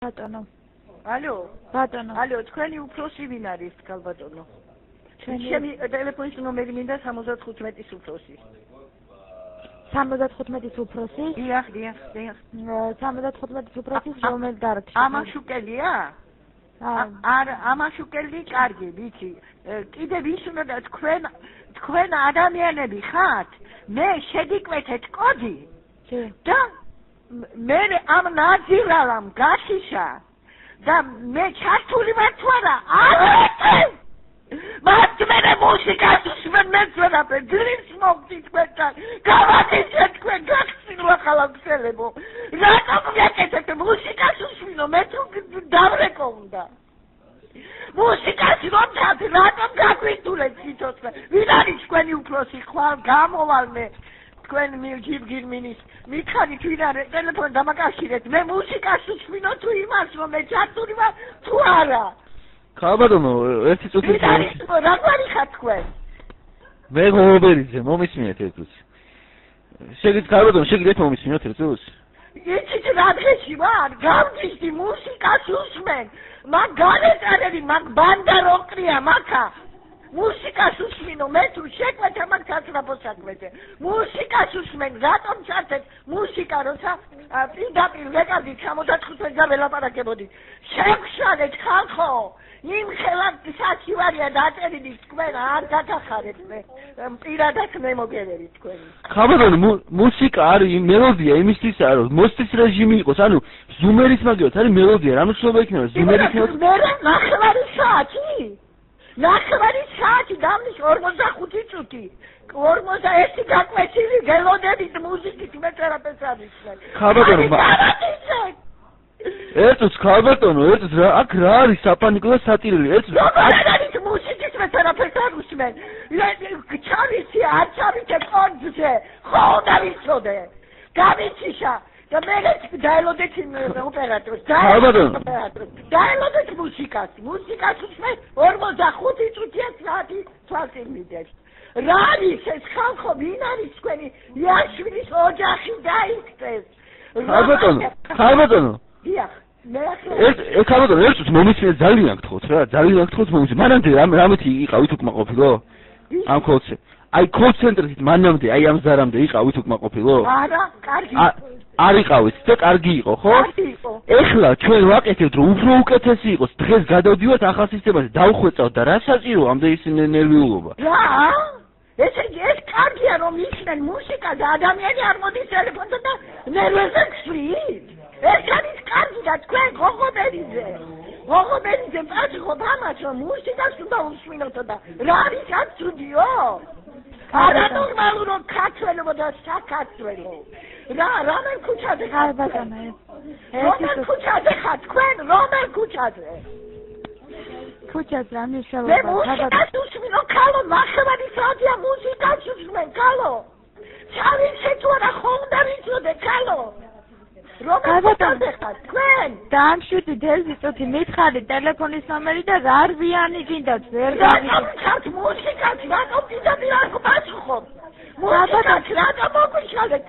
ბატონო. ალო. ბატონო. ალო, თქვენი უფროსი ვინ არის, გალბატონო? ჩემი ტელეფონის ნომერი მინდა 75-ის უფროსი. 75-ის უფროსი? დიახ. 75-ის უფროსი რომელ დარგში? ამაშუკელია? არა, ამაშუკელი კარგი, ვიცი. კიდე ვის უნდა თქვენ ადამიანები ხართ? მე შედიკვეთეთ კოდი. და მე ამ ნაძირალამ გაშიშა და მე ჩართული ვარ თუ არა? მათ მე მუსიკას უსმენ მეცვენაფერ ძრის მოგდი თქვენთან გავაკეთეთ თქვენ გახსნილ ახალგზელებო რატომ ვიაკეთეთ მუსიკას უსმინო მე თუ დავრეკო უნდა მუსიკას რომთათ რატომ გაგვიტულეთ სიტყვე ვინ არის თქვენი უფროსი ხვალ გამოვალმე თქვენ მილჯიბგირმინის მითხარით ვინ არის ტელეფონი დამაკავშირეთ მე მუსიკას უსმინო თუ იმას რომ მე ჩართული ვარ თუ არა ხალბატონო, ერთი წუთი. რა გვარი ხარ თქვენ? მე გომობერიძე, მომისმინეთ ერთ წუთი. ხალბატონო, შეგიძლიათ მომისმინოთ ერთ წუთი? იცით რა დღეში ვარ? გავდიში მუსიკას უსმენ. მაგ განეწარები, მაგ ბანდა როყრია, მაქა. მუსიკას უსმინო, მე თუ შეკვეთა მაგ საცრაფო საქმეზე. მუსიკას უსმენ, რატომ ჩართეთ მუსიკა, როცა პირდაპირ ვეკარდით 75-ს და ველაპარაკებოდით. შეგშალეთ ხალხო. იმ ხელად საჩივარია დაწერილი თქვენ არ გაგახარეთ მე პირადად მე მოგევერი თქვენი ხალბატონო მუსიკა არის მელოდია იმისთვისა რომ მოსტის რეჟიმი იყოს ანუ ზუმერის მაგიოთ არის მელოდია რა მოცულობა იქნება ზუმერი იქნება მე ნახევარი საათი დამნის 45 წუთი 41 გაკვეთილი გელოდებით მუსიკით მე წერაპეს ამისმენ ხალბატონო ერთს ხალბატონო ერთს რა აქ რა არის საფანიკო და სატირილი ერთს არის მუსიკის მე წერაპეს ამისმენ ჩავიცი არ ჩავიცე კონცზე ხო და ვიცოდე გავიციშა და მე დაელოდეთ ოპერატორს დაელოდეთ მუსიკას უსმენ 45 წუთია საათი თვალწინ მიდევს რა არის ეს ხალხო ვინ არის თქვენი იაშვილის ოჯახი დაიქცეს ხალბატონო დიახ მე ხალბატონო ერთს მომისმენთ ძალიან გთხოვთ რა ძალიან გთხოვთ მომისმენთ მანამდე რამეთი იყავით უკმაყოფილო ამ კოლცე აი კოლცენტრით მანამდე აი ამ ზარამდე იყავით უკმაყოფილო არა კარგი არ იყავით და კარგი იყო ხო ეხლა ჩვენ ვაკეთებთ რომ უფრო უკეთესი იყოს დღეს გადავდივართ ახალ სისტემაზე დავხვეწავთ და რა საჭირო ამდე ის ნერვიულობა რა ეს კარგია რომ ისმენ მუსიკა და ადამიანი არ მოდის ტელეფონზე და ნერვებზე გსვლით ეს არის კარგი და თქვენ გოგობერიძე პაჭხობ ამას რომ მუსიკას უნდა უსმინოთ და რა არის აცუდიო არა ნორმალურ ქართველებო და საქართველო რამენ ქუჩაზე ხარ ბატონო რომელ ქუჩაზე ხარ თქვენ რომელ ქუჩაზე ქუჩაზე ამიშალა მე მუსიკას უსმინო კალო ნახევარი საათია მუსიკას უსმენ კალო ჩავიცე თუ არა ხო უნდა ვიცოდე კალო თქვენ დამშვიდით ეს წუთი მითხარი ტელეფონის ნომერი და რა რვიანი გინდათ ვერ გავიგეთ მუსიკას რატომ კიდევ არ გპასუხობ მუსიკას რატომ მოგვიშალეთ